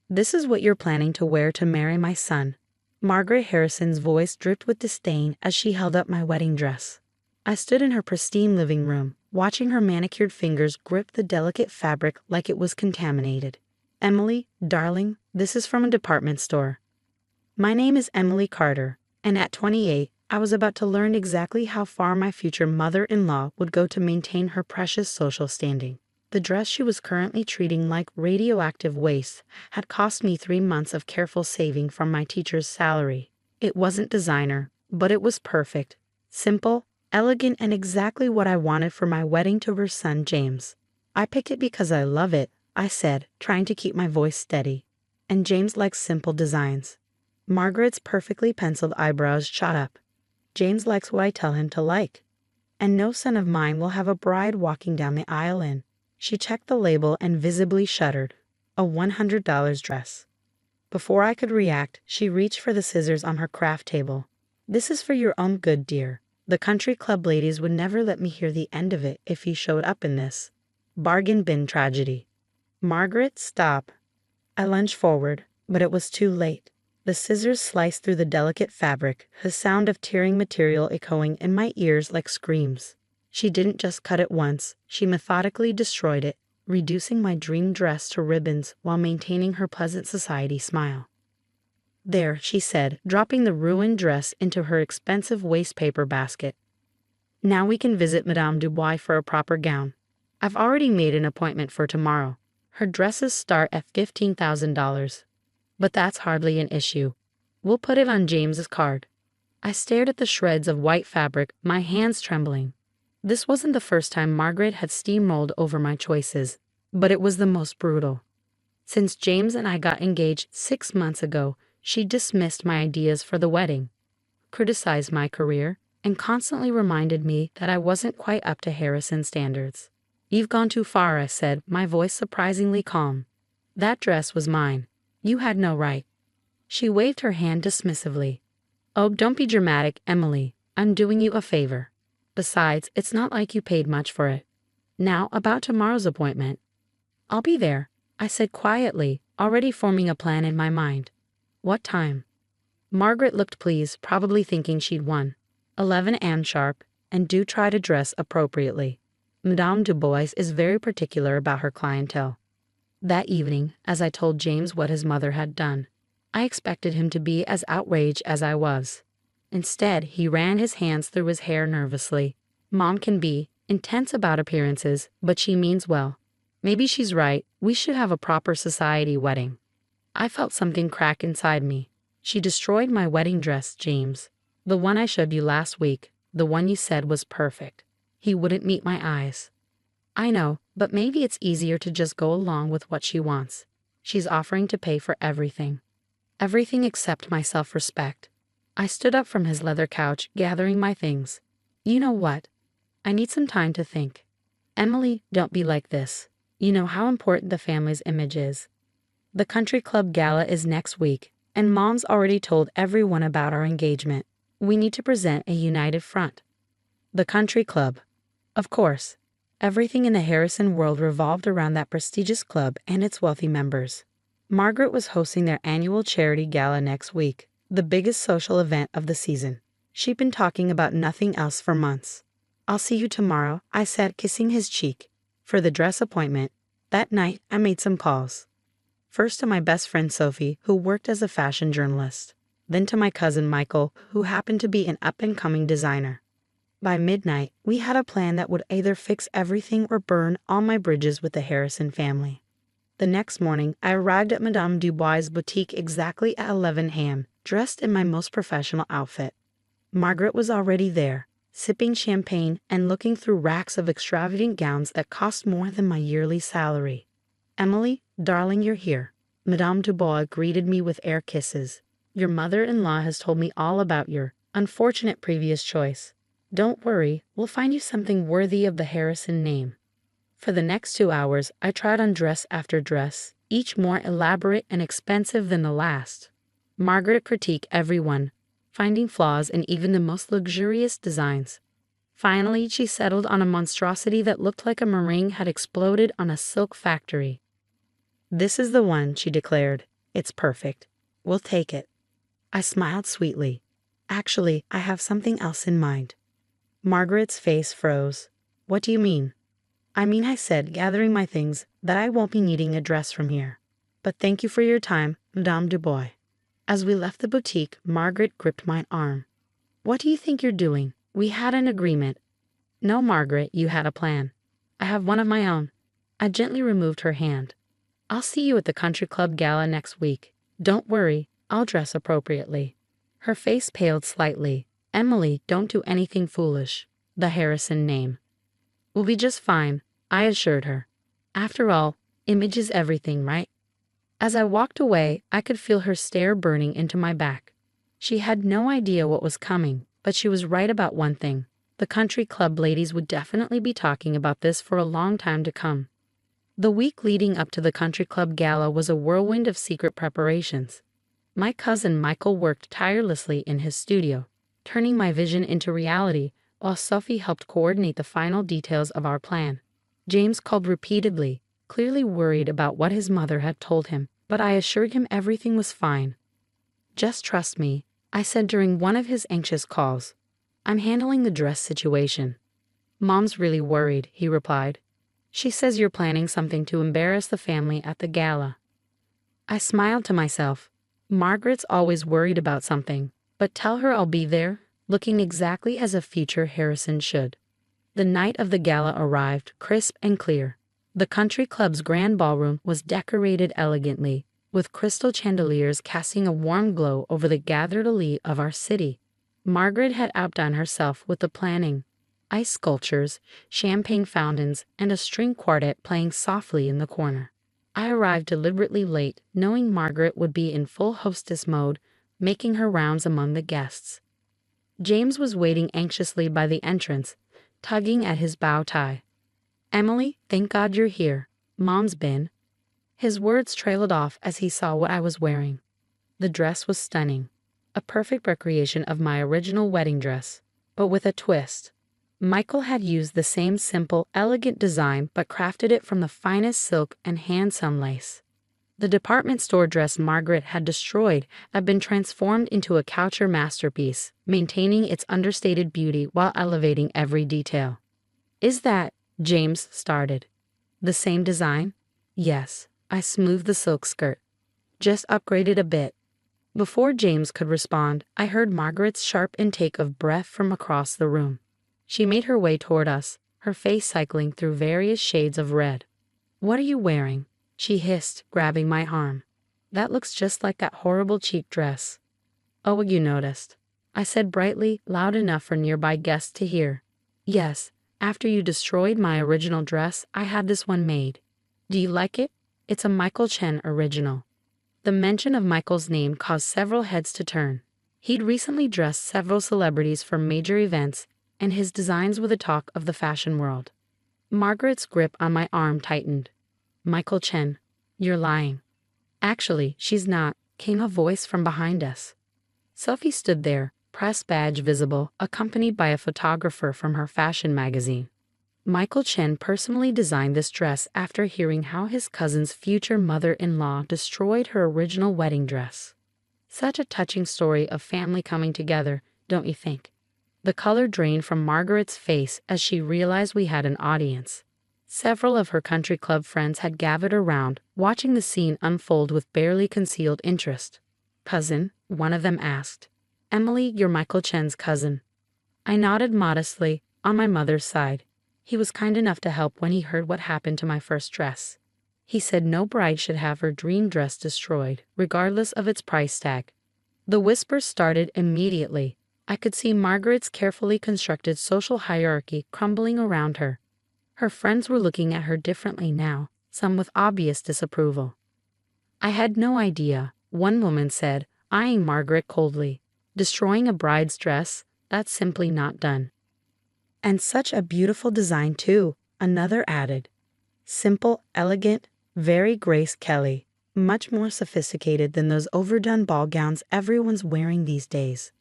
This is what you're planning to wear to marry my son." Margaret Harrison's voice dripped with disdain as she held up my wedding dress. I stood in her pristine living room, watching her manicured fingers grip the delicate fabric like it was contaminated. "Emily, darling, this is from a department store. My name is Emily Carter, and at 28, I was about to learn exactly how far my future mother-in-law would go to maintain her precious social standing. The dress she was currently treating like radioactive waste had cost me 3 months of careful saving from my teacher's salary. It wasn't designer, but it was perfect, simple, elegant, and exactly what I wanted for my wedding to her son James. "I pick it because I love it," I said, trying to keep my voice steady. "And James likes simple designs." Margaret's perfectly penciled eyebrows shot up. "James likes what I tell him to like. And no son of mine will have a bride walking down the aisle in." She checked the label and visibly shuddered. "A $100 dress." Before I could react, she reached for the scissors on her craft table. "This is for your own good, dear. The country club ladies would never let me hear the end of it if you showed up in this. Bargain bin tragedy." "Margaret, stop." I lunged forward, but it was too late. The scissors sliced through the delicate fabric, the sound of tearing material echoing in my ears like screams. She didn't just cut it once, she methodically destroyed it, reducing my dream dress to ribbons while maintaining her pleasant society smile. "There," she said, dropping the ruined dress into her expensive wastepaper basket. "Now we can visit Madame Dubois for a proper gown. I've already made an appointment for tomorrow. Her dresses start at $15,000. But that's hardly an issue. We'll put it on James's card." I stared at the shreds of white fabric, my hands trembling. This wasn't the first time Margaret had steamrolled over my choices, but it was the most brutal. Since James and I got engaged 6 months ago, she dismissed my ideas for the wedding, criticized my career, and constantly reminded me that I wasn't quite up to Harrison standards. "You've gone too far," I said, my voice surprisingly calm. "That dress was mine. You had no right." She waved her hand dismissively. "Oh, don't be dramatic, Emily. I'm doing you a favor. Besides, it's not like you paid much for it. Now, about tomorrow's appointment." "I'll be there," I said quietly, already forming a plan in my mind. "What time?" Margaret looked pleased, probably thinking she'd won. 11 a.m. sharp, and do try to dress appropriately. Madame Dubois is very particular about her clientele." That evening, as I told James what his mother had done, I expected him to be as outraged as I was. Instead, he ran his hands through his hair nervously. "Mom can be intense about appearances, but she means well. Maybe she's right, we should have a proper society wedding." I felt something crack inside me. "She destroyed my wedding dress, James. The one I showed you last week, the one you said was perfect." He wouldn't meet my eyes. "I know, but maybe it's easier to just go along with what she wants. She's offering to pay for everything." Everything except my self-respect. I stood up from his leather couch, gathering my things. "You know what? I need some time to think. Emily, don't be like this. You know how important the family's image is. The country club gala is next week, and Mom's already told everyone about our engagement. We need to present a united front." The country club. Of course. Everything in the Harrison world revolved around that prestigious club and its wealthy members. Margaret was hosting their annual charity gala next week, the biggest social event of the season. She'd been talking about nothing else for months. "I'll see you tomorrow," I said, kissing his cheek. For the dress appointment, that night I made some calls. First to my best friend Sophie, who worked as a fashion journalist. Then to my cousin Michael, who happened to be an up-and-coming designer. By midnight, we had a plan that would either fix everything or burn all my bridges with the Harrison family. The next morning, I arrived at Madame Dubois' boutique exactly at 11 a.m., dressed in my most professional outfit. Margaret was already there, sipping champagne and looking through racks of extravagant gowns that cost more than my yearly salary. "Emily, darling, you're here." Madame Dubois greeted me with air kisses. "Your mother-in-law has told me all about your unfortunate previous choice. Don't worry, we'll find you something worthy of the Harrison name." For the next 2 hours, I tried on dress after dress, each more elaborate and expensive than the last. Margaret critiqued every one, finding flaws in even the most luxurious designs. Finally, she settled on a monstrosity that looked like a meringue had exploded on a silk factory. "This is the one," she declared. It's perfect. We'll take it. I smiled sweetly. Actually, I have something else in mind. Margaret's face froze. What do you mean? I mean, I said, gathering my things, that I won't be needing a dress from here. But thank you for your time, Madame Dubois. As we left the boutique, Margaret gripped my arm. What do you think you're doing? We had an agreement. No, Margaret, you had a plan. I have one of my own. I gently removed her hand. I'll see you at the country club gala next week. Don't worry, I'll dress appropriately. Her face paled slightly. Emily, don't do anything foolish. The Harrison name. We'll be just fine, I assured her. After all, image is everything, right? As I walked away, I could feel her stare burning into my back. She had no idea what was coming, but she was right about one thing. The country club ladies would definitely be talking about this for a long time to come. The week leading up to the country club gala was a whirlwind of secret preparations. My cousin Michael worked tirelessly in his studio, turning my vision into reality, while Sophie helped coordinate the final details of our plan. James called repeatedly, clearly worried about what his mother had told him, but I assured him everything was fine. Just trust me, I said during one of his anxious calls. I'm handling the dress situation. Mom's really worried, he replied. She says you're planning something to embarrass the family at the gala. I smiled to myself. Margaret's always worried about something, but tell her I'll be there, looking exactly as a future Harrison should. The night of the gala arrived, crisp and clear. The country club's grand ballroom was decorated elegantly, with crystal chandeliers casting a warm glow over the gathered elite of our city. Margaret had outdone herself with the planning. Ice sculptures, champagne fountains, and a string quartet playing softly in the corner. I arrived deliberately late, knowing Margaret would be in full hostess mode, making her rounds among the guests. James was waiting anxiously by the entrance, tugging at his bow tie. Emily, thank God you're here. Mom's been. His words trailed off as he saw what I was wearing. The dress was stunning. A perfect recreation of my original wedding dress, but with a twist. Michael had used the same simple, elegant design but crafted it from the finest silk and hand-sewn lace. The department store dress Margaret had destroyed had been transformed into a couture masterpiece, maintaining its understated beauty while elevating every detail. Is that, James started. The same design? Yes, I smoothed the silk skirt. Just upgraded a bit. Before James could respond, I heard Margaret's sharp intake of breath from across the room. She made her way toward us, her face cycling through various shades of red. What are you wearing? She hissed, grabbing my arm. That looks just like that horrible cheap dress. Oh, you noticed. I said brightly, loud enough for nearby guests to hear. Yes, after you destroyed my original dress, I had this one made. Do you like it? It's a Michael Chen original. The mention of Michael's name caused several heads to turn. He'd recently dressed several celebrities for major events, and his designs were the talk of the fashion world. Margaret's grip on my arm tightened. Michael Chen, you're lying. Actually, she's not, came a voice from behind us. Sophie stood there, press badge visible, accompanied by a photographer from her fashion magazine. Michael Chen personally designed this dress after hearing how his cousin's future mother-in-law destroyed her original wedding dress. Such a touching story of family coming together, don't you think? The color drained from Margaret's face as she realized we had an audience. Several of her country club friends had gathered around, watching the scene unfold with barely concealed interest. Cousin, one of them asked. Emily, you're Michael Chen's cousin. I nodded modestly, on my mother's side. He was kind enough to help when he heard what happened to my first dress. He said no bride should have her dream dress destroyed, regardless of its price tag. The whispers started immediately. I could see Margaret's carefully constructed social hierarchy crumbling around her. Her friends were looking at her differently now, some with obvious disapproval. I had no idea, one woman said, eyeing Margaret coldly. Destroying a bride's dress, that's simply not done. And such a beautiful design too, another added. Simple, elegant, very Grace Kelly, much more sophisticated than those overdone ball gowns everyone's wearing these days.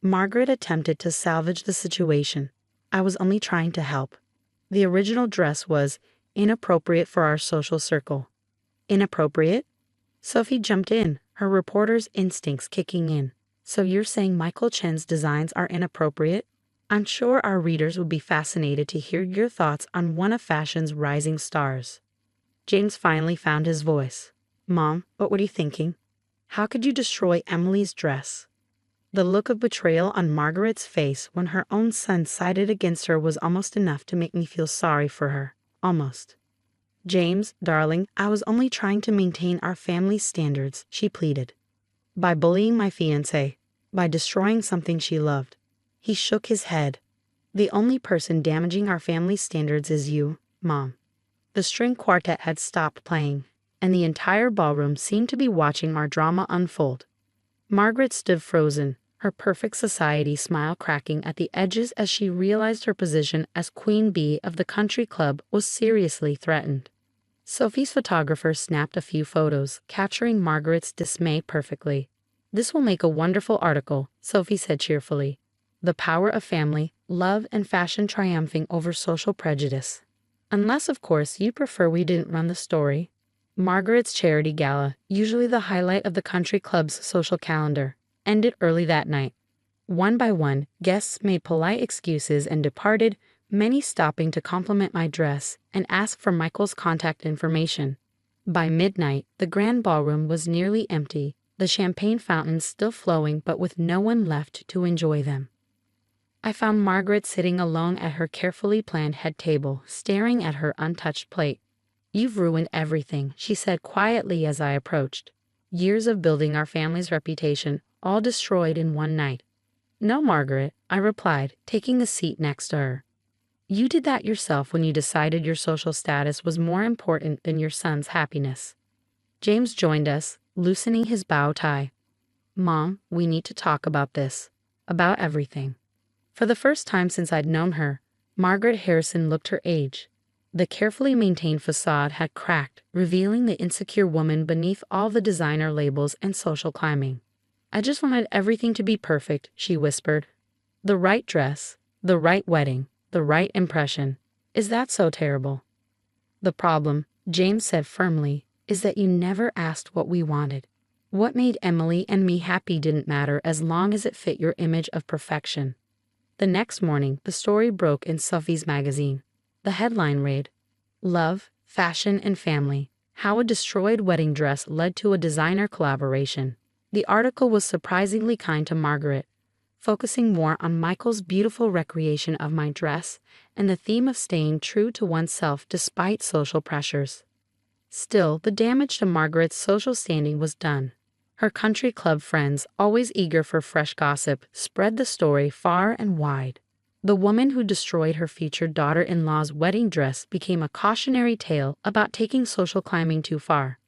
Margaret attempted to salvage the situation. I was only trying to help. The original dress was inappropriate for our social circle. Inappropriate? Sophie jumped in, her reporter's instincts kicking in. So you're saying Michael Chen's designs are inappropriate? I'm sure our readers would be fascinated to hear your thoughts on one of fashion's rising stars. James finally found his voice. Mom, what were you thinking? How could you destroy Emily's dress? The look of betrayal on Margaret's face when her own son sided against her was almost enough to make me feel sorry for her. Almost. James, darling, I was only trying to maintain our family's standards, she pleaded. By bullying my fiancé, by destroying something she loved. He shook his head. The only person damaging our family's standards is you, Mom. The string quartet had stopped playing, and the entire ballroom seemed to be watching our drama unfold. Margaret stood frozen, her perfect society smile cracking at the edges as she realized her position as queen bee of the country club was seriously threatened. Sophie's photographer snapped a few photos, capturing Margaret's dismay perfectly. This will make a wonderful article, Sophie said cheerfully. The power of family, love, and fashion triumphing over social prejudice. Unless, of course, you prefer we didn't run the story. Margaret's charity gala, usually the highlight of the country club's social calendar, ended early that night. One by one, guests made polite excuses and departed, many stopping to compliment my dress and ask for Michael's contact information. By midnight, the grand ballroom was nearly empty, the champagne fountains still flowing but with no one left to enjoy them. I found Margaret sitting alone at her carefully planned head table, staring at her untouched plate. You've ruined everything, she said quietly as I approached. Years of building our family's reputation, all destroyed in one night. No, Margaret, I replied, taking a seat next to her. You did that yourself when you decided your social status was more important than your son's happiness. James joined us, loosening his bow tie. Mom, we need to talk about this. About everything. For the first time since I'd known her, Margaret Harrison looked her age. The carefully maintained facade had cracked, revealing the insecure woman beneath all the designer labels and social climbing. I just wanted everything to be perfect, she whispered. The right dress, the right wedding, the right impression. Is that so terrible? The problem, James said firmly, is that you never asked what we wanted. What made Emily and me happy didn't matter as long as it fit your image of perfection. The next morning, the story broke in Sophie's magazine. The headline read, Love, Fashion, and Family, How a Destroyed Wedding Dress Led to a Designer Collaboration. The article was surprisingly kind to Margaret, focusing more on Michael's beautiful recreation of my dress and the theme of staying true to oneself despite social pressures. Still, the damage to Margaret's social standing was done. Her country club friends, always eager for fresh gossip, spread the story far and wide. The woman who destroyed her future daughter-in-law's wedding dress became a cautionary tale about taking social climbing too far.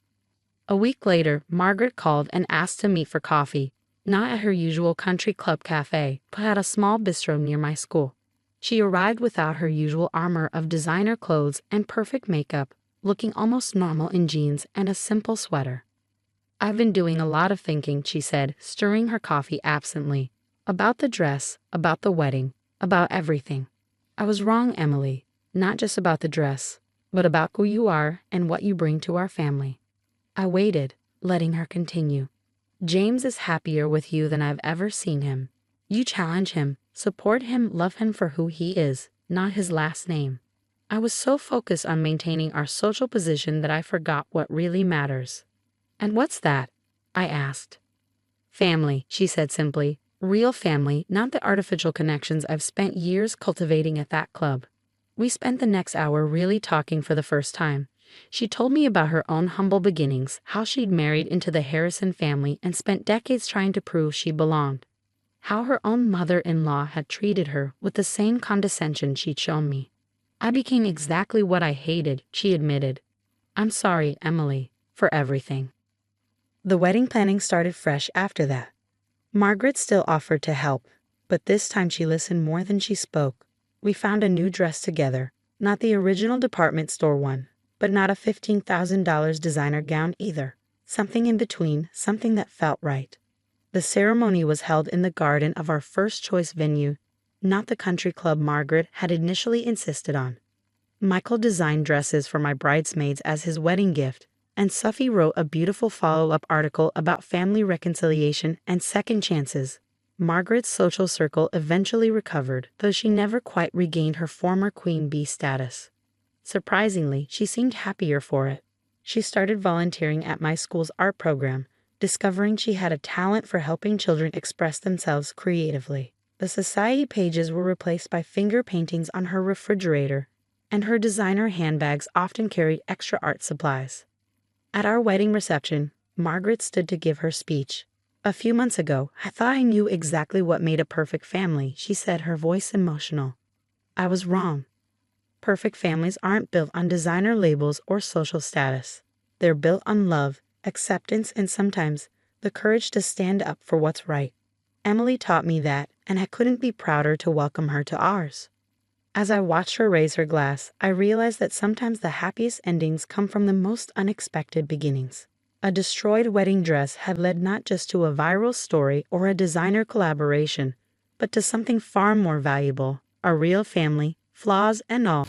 A week later, Margaret called and asked to meet for coffee, not at her usual country club cafe, but at a small bistro near my school. She arrived without her usual armor of designer clothes and perfect makeup, looking almost normal in jeans and a simple sweater. I've been doing a lot of thinking, she said, stirring her coffee absently. About the dress, about the wedding, about everything. I was wrong, Emily. Not just about the dress, but about who you are and what you bring to our family. I waited, letting her continue. James is happier with you than I've ever seen him. You challenge him, support him, love him for who he is, not his last name. I was so focused on maintaining our social position that I forgot what really matters. And what's that? I asked. Family, she said simply. Real family, not the artificial connections I've spent years cultivating at that club. We spent the next hour really talking for the first time. She told me about her own humble beginnings, how she'd married into the Harrison family and spent decades trying to prove she belonged. How her own mother-in-law had treated her with the same condescension she'd shown me. I became exactly what I hated, she admitted. I'm sorry, Emily, for everything. The wedding planning started fresh after that. Margaret still offered to help, but this time she listened more than she spoke. We found a new dress together, not the original department store one, but not a $15,000 designer gown either. Something in between, something that felt right. The ceremony was held in the garden of our first choice venue, not the country club Margaret had initially insisted on. Michael designed dresses for my bridesmaids as his wedding gift, and Sufi wrote a beautiful follow-up article about family reconciliation and second chances. Margaret's social circle eventually recovered, though she never quite regained her former queen bee status. Surprisingly, she seemed happier for it. She started volunteering at my school's art program, discovering she had a talent for helping children express themselves creatively. The society pages were replaced by finger paintings on her refrigerator, and her designer handbags often carried extra art supplies. At our wedding reception, Margaret stood to give her speech. "A few months ago, I thought I knew exactly what made a perfect family," she said, her voice emotional. "I was wrong. Perfect families aren't built on designer labels or social status. They're built on love, acceptance, and sometimes the courage to stand up for what's right." Emily taught me that, and I couldn't be prouder to welcome her to ours. As I watched her raise her glass, I realized that sometimes the happiest endings come from the most unexpected beginnings. A destroyed wedding dress had led not just to a viral story or a designer collaboration, but to something far more valuable, a real family, flaws and all.